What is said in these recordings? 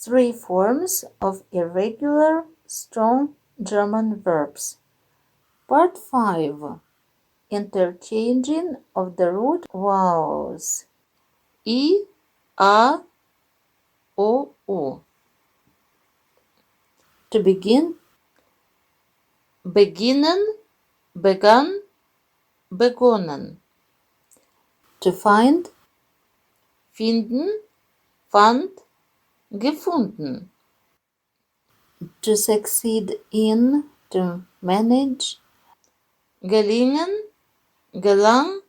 3 forms of irregular strong German verbs. Part 5. Interchanging of the root vowels. I, A, O, U. To begin, beginnen, begann, begonnen. To find, finden, fand, gefunden. To succeed in, to manage, gelingen, gelang,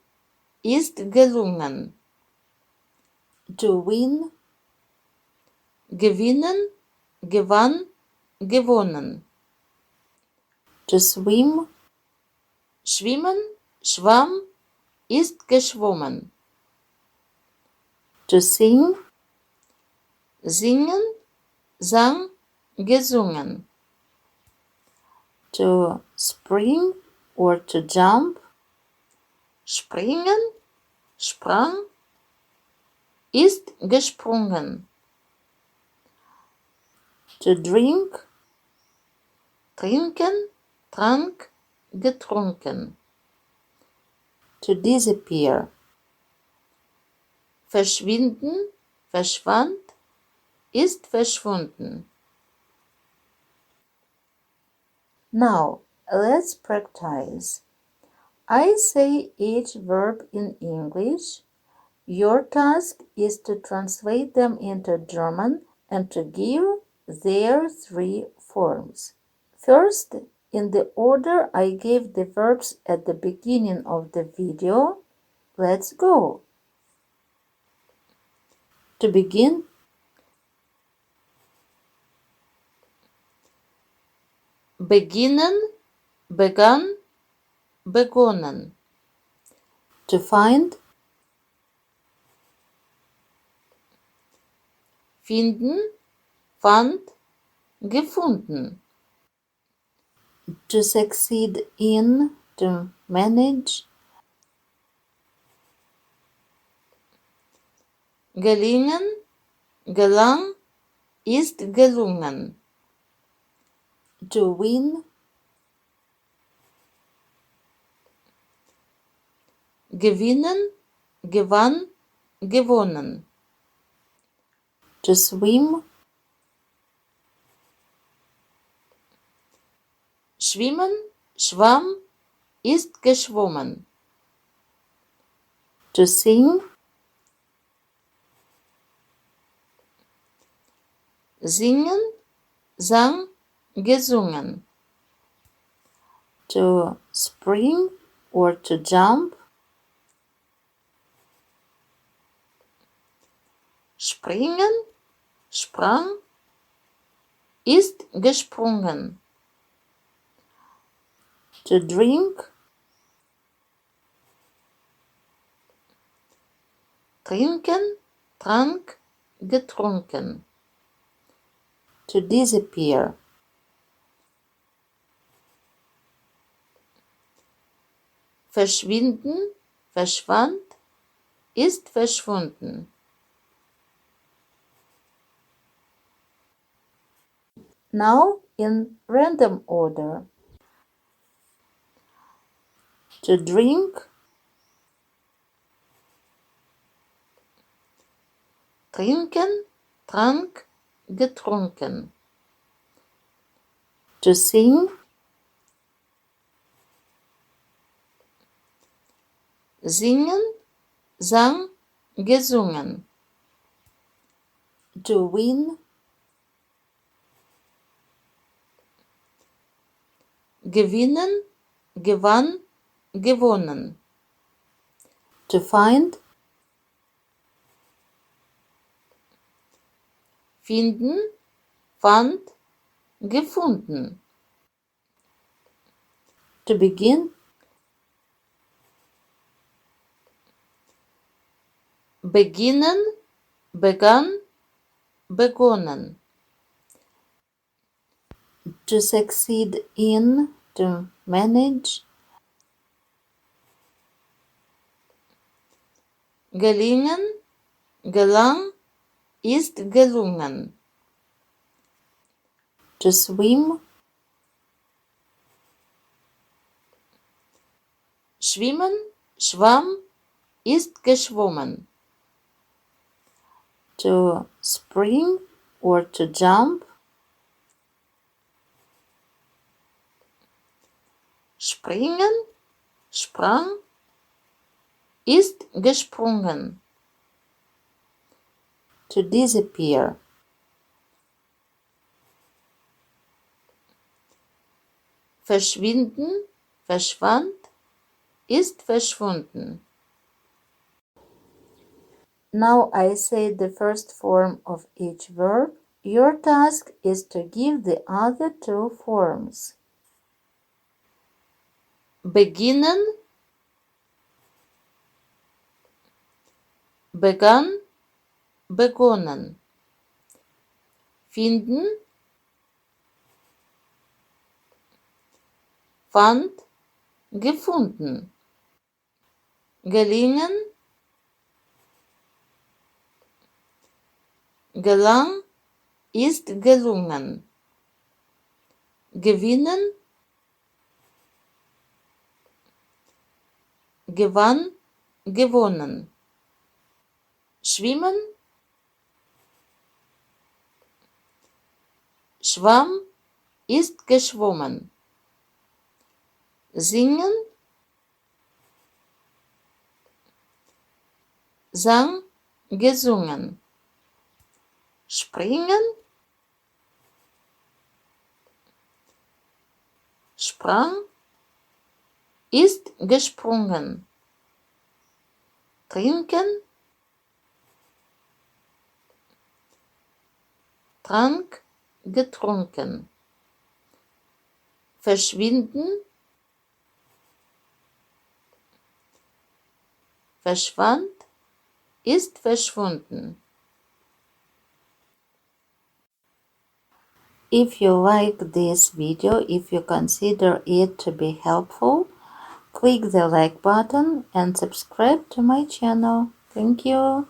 ist gelungen. To win, gewinnen, gewann, gewonnen. To swim, schwimmen, schwamm, ist geschwommen. To sing, singen, sang, gesungen. To spring or to jump, springen, sprang, ist gesprungen. To drink, trinken, trank, getrunken. To disappear, verschwinden, verschwand, ist verschwunden. Now, let's practice. I say each verb in English. Your task is to translate them into German and to give their 3 forms. First, in the order I gave the verbs at the beginning of the video, let's go. To begin, beginnen, begann, begonnen. To find, finden, fand, gefunden. To succeed in, to manage, gelingen, gelang, ist gelungen. To win, gewinnen, gewann, gewonnen. To swim, schwimmen, schwamm, ist geschwommen. To sing, singen, sang, gesungen. To spring or to jump, springen, sprang, ist gesprungen. To drink, trinken, trank, getrunken. To disappear, verschwinden, verschwand, ist verschwunden. Now in random order. To drink, trinken, trank, getrunken. To sing, singen, sang, gesungen. To win, gewinnen, gewann, gewonnen. To find, finden, fand, gefunden. To begin, beginnen, begann, begonnen. To succeed in, to manage, gelingen, gelang, ist gelungen. to swim, schwimmen, schwamm, ist geschwommen. To spring or to jump, springen, sprang, ist gesprungen. To disappear, verschwinden, verschwand, ist verschwunden. Now I say the first form of each verb. Your task is to give the other two forms. Beginnen, begann, begonnen. Finden, fand, gefunden. Gelingen, gelang, ist gelungen. Gewinnen, gewann, gewonnen. Schwimmen, schwamm, ist geschwommen. Singen, sang, gesungen. Springen, sprang, ist gesprungen. Trinken, trank, getrunken. Verschwinden, verschwand, ist verschwunden. If you like this video, if you consider it to be helpful, click the like button and subscribe to my channel. Thank you.